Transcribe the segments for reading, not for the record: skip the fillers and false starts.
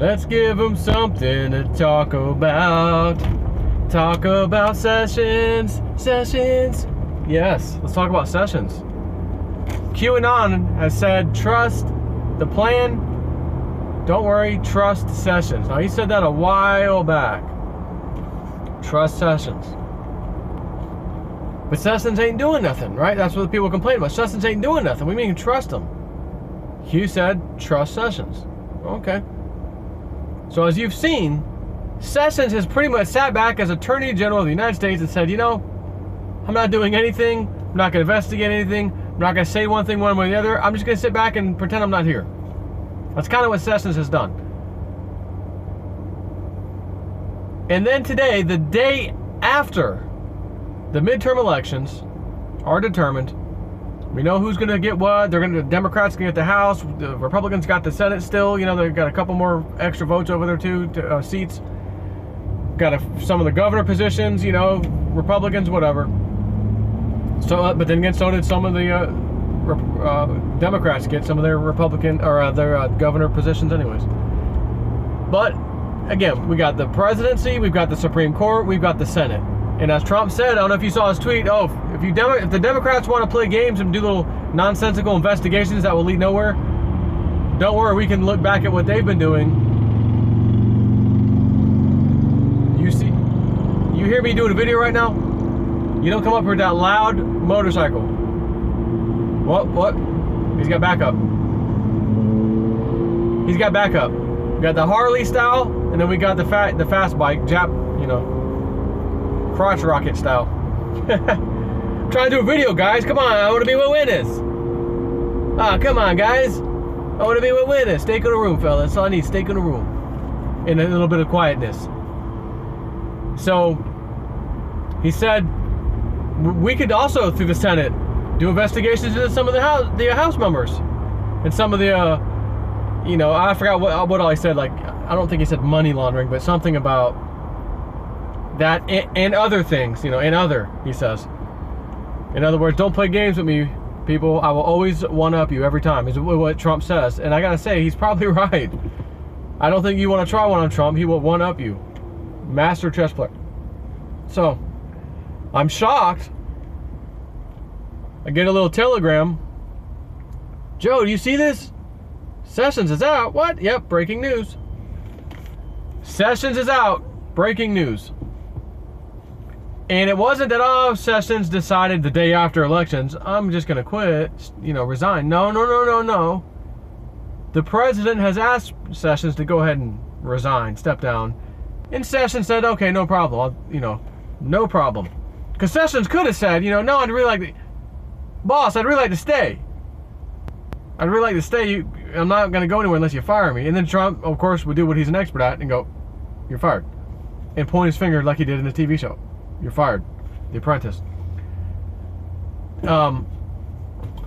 Let's give them something to talk about. Talk about Sessions. Sessions. Yes, let's talk about Sessions. QAnon has said, trust the plan. Don't worry, trust Sessions. Now, he said that a while back. Trust Sessions. But Sessions ain't doing nothing, right? That's what the people complain about. Sessions ain't doing nothing. We mean trust him. Hugh said, trust Sessions. Okay. So as you've seen, Sessions has pretty much sat back as Attorney General of the United States and said, you know, I'm not doing anything. I'm not going to investigate anything. I'm not going to say one thing one way or the other. I'm just going to sit back and pretend I'm not here. That's kind of what Sessions has done. And then today, the day after the midterm elections are determined, we know who's going to get what. The Democrats can get the House. The Republicans got the Senate still. You know, they've got a couple more extra votes over there too, seats. Got some of the governor positions, you know, Republicans, whatever. So, but then again, so did some of the Democrats get some of their Republican or their governor positions, anyways. But again, we got the presidency, we've got the Supreme Court, we've got the Senate. And as Trump said, I don't know if you saw his tweet. Oh, if the Democrats want to play games and do little nonsensical investigations that will lead nowhere, don't worry, we can look back at what they've been doing. You hear me doing a video right now? You don't come up here with that loud motorcycle. What? He's got backup. He's got backup. We got the Harley style, and then we got the fast bike, you know, crotch rocket style. I'm trying to do a video, guys. Come on, I want to be with witness. Ah, come on, guys. I want to be with witness. Stay in the room, fellas. That's all I need. Stay in the room. In a little bit of quietness. So, he said, we could also, through the Senate, do investigations into some of the House members. And some of the, you know, I forgot what all he said. Like, I don't think he said money laundering, but something about that and other things, you know, he says. In other words, don't play games with me, people. I will always one-up you every time, is what Trump says. And I gotta say, he's probably right. I don't think you want to try one on Trump. He will one-up you. Master chess player. So, I'm shocked. I get a little telegram. Joe, do you see this? Sessions is out. What? Yep, breaking news. Sessions is out. Breaking news. And it wasn't that, oh, Sessions decided the day after elections, I'm just going to quit, you know, resign. No. The president has asked Sessions to go ahead and resign, step down. And Sessions said, okay, no problem. No problem. Because Sessions could have said, you know, no, I'd really like to stay. I'd really like to stay. I'm not going to go anywhere unless you fire me. And then Trump, of course, would do what he's an expert at and go, you're fired. And point his finger like he did in the TV show. You're fired. The Apprentice.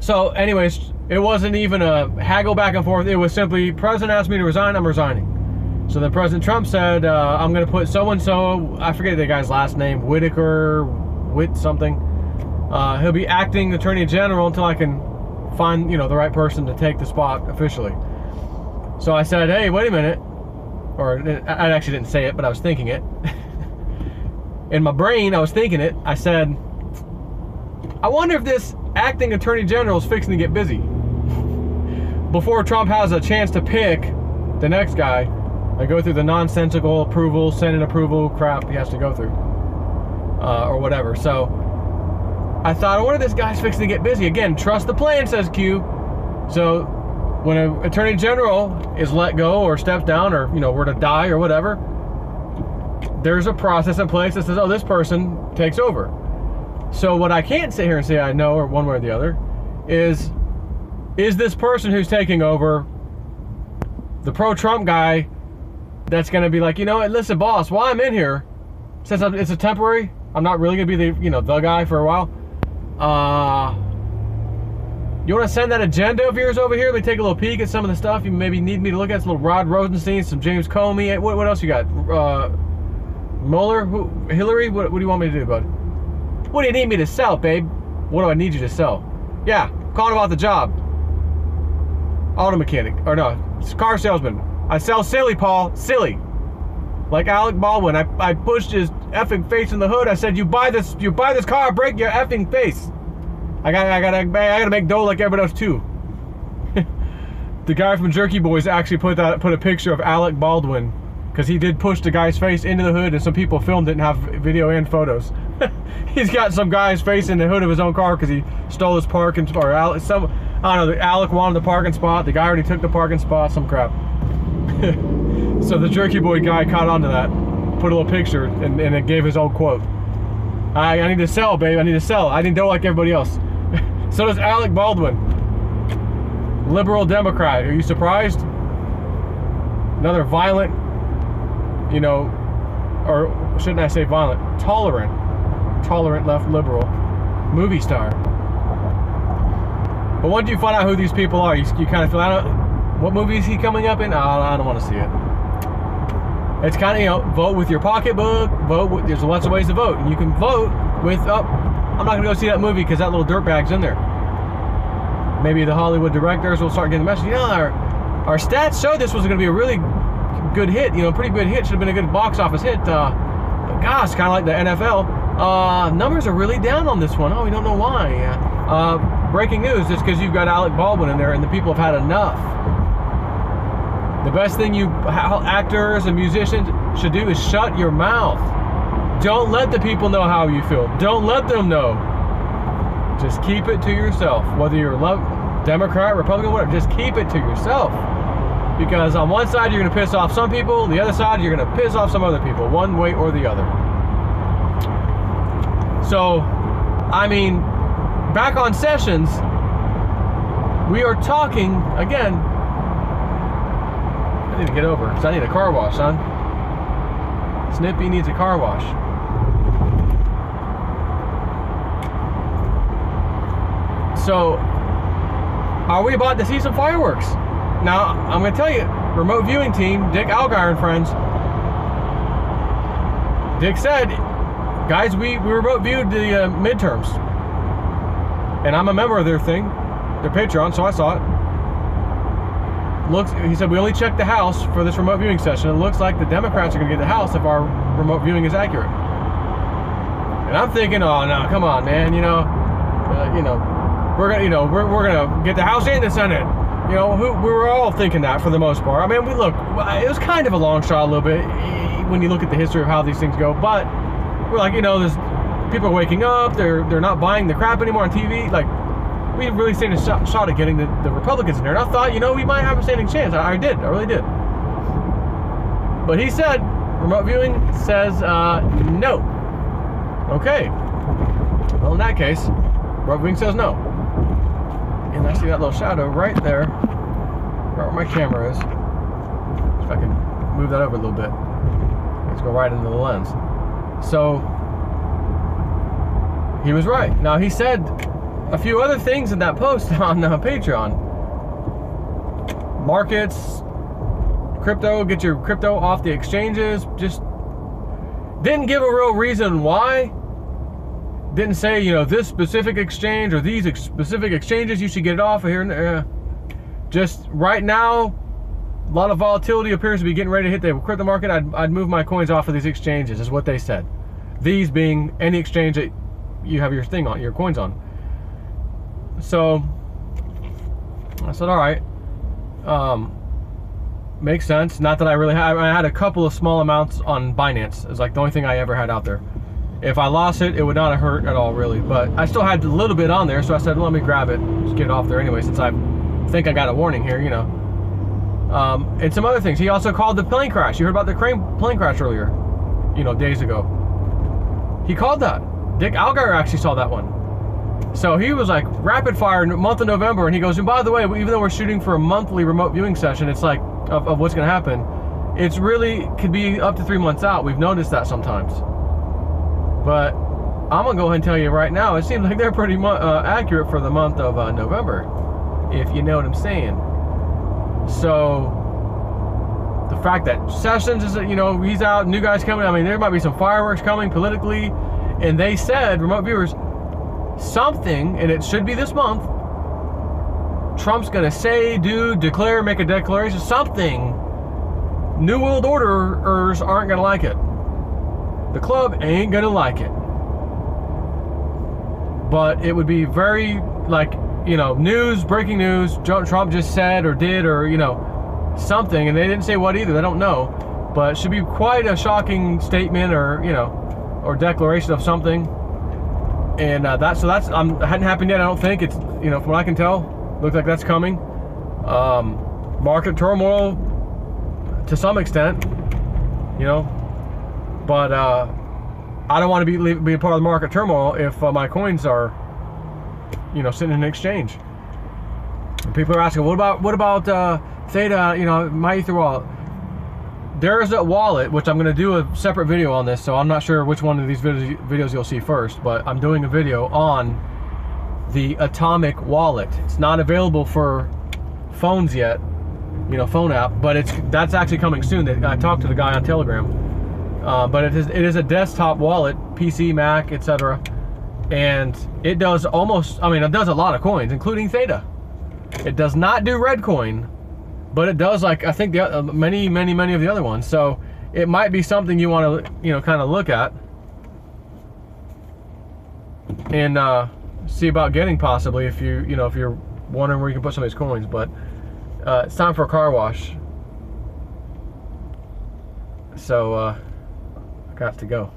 So, anyways, it wasn't even a haggle back and forth. It was simply, President asked me to resign, I'm resigning. So then President Trump said, I'm going to put so-and-so, I forget the guy's last name, Witt something. He'll be acting Attorney General until I can find, you know, the right person to take the spot officially. So I said, hey, wait a minute. Or I actually didn't say it, but I was thinking it. In my brain, I was thinking it. I said, I wonder if this acting Attorney General is fixing to get busy before Trump has a chance to pick the next guy. I go through the nonsensical approval, Senate approval crap he has to go through, or whatever. So I thought, I wonder if this guy's fixing to get busy. Again, trust the plan, says Q. So when an Attorney General is let go or steps down or, you know, were to die or whatever, there's a process in place that says, oh, this person takes over. So what I can't sit here and say I know, or one way or the other, is this person who's taking over the pro-Trump guy that's going to be like, you know what, listen, boss, while I'm in here, since it's a temporary, I'm not really going to be the, you know, the guy for a while. You want to send that agenda of yours over here? Let me take a little peek at some of the stuff you maybe need me to look at. Some little Rod Rosenstein, some James Comey. What else you got? Mueller? Hillary? What do you want me to do, bud? What do you need me to sell, babe? What do I need you to sell? Yeah, calling about the job. Auto mechanic. Or no, car salesman. I sell silly, Paul. Silly. Like Alec Baldwin. I pushed his effing face in the hood. I said, you buy this car, break your effing face. I gotta make dough like everybody else too. The guy from Jerky Boys actually put a picture of Alec Baldwin, because he did push the guy's face into the hood, and some people filmed it and have video and photos. He's got some guy's face in the hood of his own car because he stole his parking spot. I don't know. Alec wanted the parking spot. The guy already took the parking spot. Some crap. So the Jerky Boy guy caught on to that, put a little picture, and it gave his own quote. I need to sell, babe. I need to sell. I need to do like everybody else. So does Alec Baldwin. Liberal Democrat. Are you surprised? Another violent, you know, or shouldn't I say violent? Tolerant left liberal movie star. But once you find out who these people are, you kind of feel, what movie is he coming up in? I don't want to see it. It's kind of, you know, vote with your pocketbook, there's lots of ways to vote. And you can vote with, I'm not going to go see that movie because that little dirtbag's in there. Maybe the Hollywood directors will start getting the message. You know, our stats showed this was going to be a really good hit, you know, pretty good hit. Should have been a good box office hit. But gosh, kind of like the NFL. Numbers are really down on this one. Oh, we don't know why. Breaking news, just because you've got Alec Baldwin in there and the people have had enough. The best thing actors and musicians should do is shut your mouth. Don't let the people know how you feel. Don't let them know. Just keep it to yourself. Whether you're Democrat, Republican, whatever, just keep it to yourself. Because on one side you're going to piss off some people, the other side you're going to piss off some other people, one way or the other. So, I mean, back on Sessions, we are talking, again, I need to get over, because I need a car wash, son. Snippy needs a car wash. So, are we about to see some fireworks? Now, I'm going to tell you, remote viewing team, Dick Allgaier and friends, Dick said, guys, we remote viewed the midterms. And I'm a member of their thing, their Patreon, so I saw it. He said, we only checked the House for this remote viewing session. It looks like the Democrats are going to get the House if our remote viewing is accurate. And I'm thinking, oh no, come on, man, we're gonna get the House and the Senate. We were all thinking that for the most part. I mean, it was kind of a long shot a little bit when you look at the history of how these things go. But we're like, there's people are waking up. They're not buying the crap anymore on TV. Like, we really stand a shot at getting the Republicans in there. And I thought, we might have a standing chance. I really did. But he said, remote viewing says no. Okay. Well, in that case, remote viewing says no. And I see that little shadow right there, right where my camera is. If I can move that over a little bit. Let's go right into the lens. So, he was right. Now, he said a few other things in that post on Patreon. Markets, crypto, get your crypto off the exchanges. Just didn't give a real reason why. Didn't say, this specific exchange or these specific exchanges, you should get it off of here and there. Just right now, a lot of volatility appears to be getting ready to hit the crypto market. I'd move my coins off of these exchanges, is what they said. These being any exchange that you have your thing on, your coins on. So I said, all right, makes sense. Not that I really had. I had a couple of small amounts on Binance. It's like the only thing I ever had out there. If I lost it, it would not have hurt at all, really. But I still had a little bit on there, so I said, let me grab it, just get it off there anyway, since I think I got a warning here, and some other things. He also called the plane crash. You heard about the plane crash earlier, days ago. He called that. Dick Allgaier actually saw that one. So he was like, rapid fire, month of November, and he goes, and by the way, even though we're shooting for a monthly remote viewing session, it's like, of what's going to happen, it's really could be up to 3 months out. We've noticed that sometimes. But I'm going to go ahead and tell you right now, it seems like they're pretty accurate for the month of November, if you know what I'm saying. So the fact that Sessions is, he's out, new guys coming, I mean, there might be some fireworks coming politically, and they said, remote viewers, something, and it should be this month, Trump's going to say, do, declare, make a declaration, something New World Orderers aren't gonna like it. The club ain't gonna like it. But it would be very, like, you know, news, breaking news, Trump just said or did, or, you know, something, and they didn't say what either, they don't know. But it should be quite a shocking statement, or, you know, or declaration of something. And that's hadn't happened yet, I don't think. It's, you know, from what I can tell, looks like that's coming. Market turmoil to some extent, you know, but I don't want to be a part of the market turmoil if my coins are, you know, sitting in an exchange. And people are asking, what about Theta, you know, my Ether wallet? There's a wallet, which I'm going to do a separate video on this, so I'm not sure which one of these videos you'll see first, but I'm doing a video on the Atomic wallet. It's not available for phones yet, you know, phone app, but that's actually coming soon. I talked to the guy on Telegram, but it is a desktop wallet, PC, Mac, etc., and it does almost, I mean, it does a lot of coins, including Theta. It does not do Redcoin, but it does, like, I think many of the other ones. So it might be something you want to, you know, kind of look at and see about getting, possibly, if you know, if you're wondering where you can put some of these coins. But it's time for a car wash, so I got to go.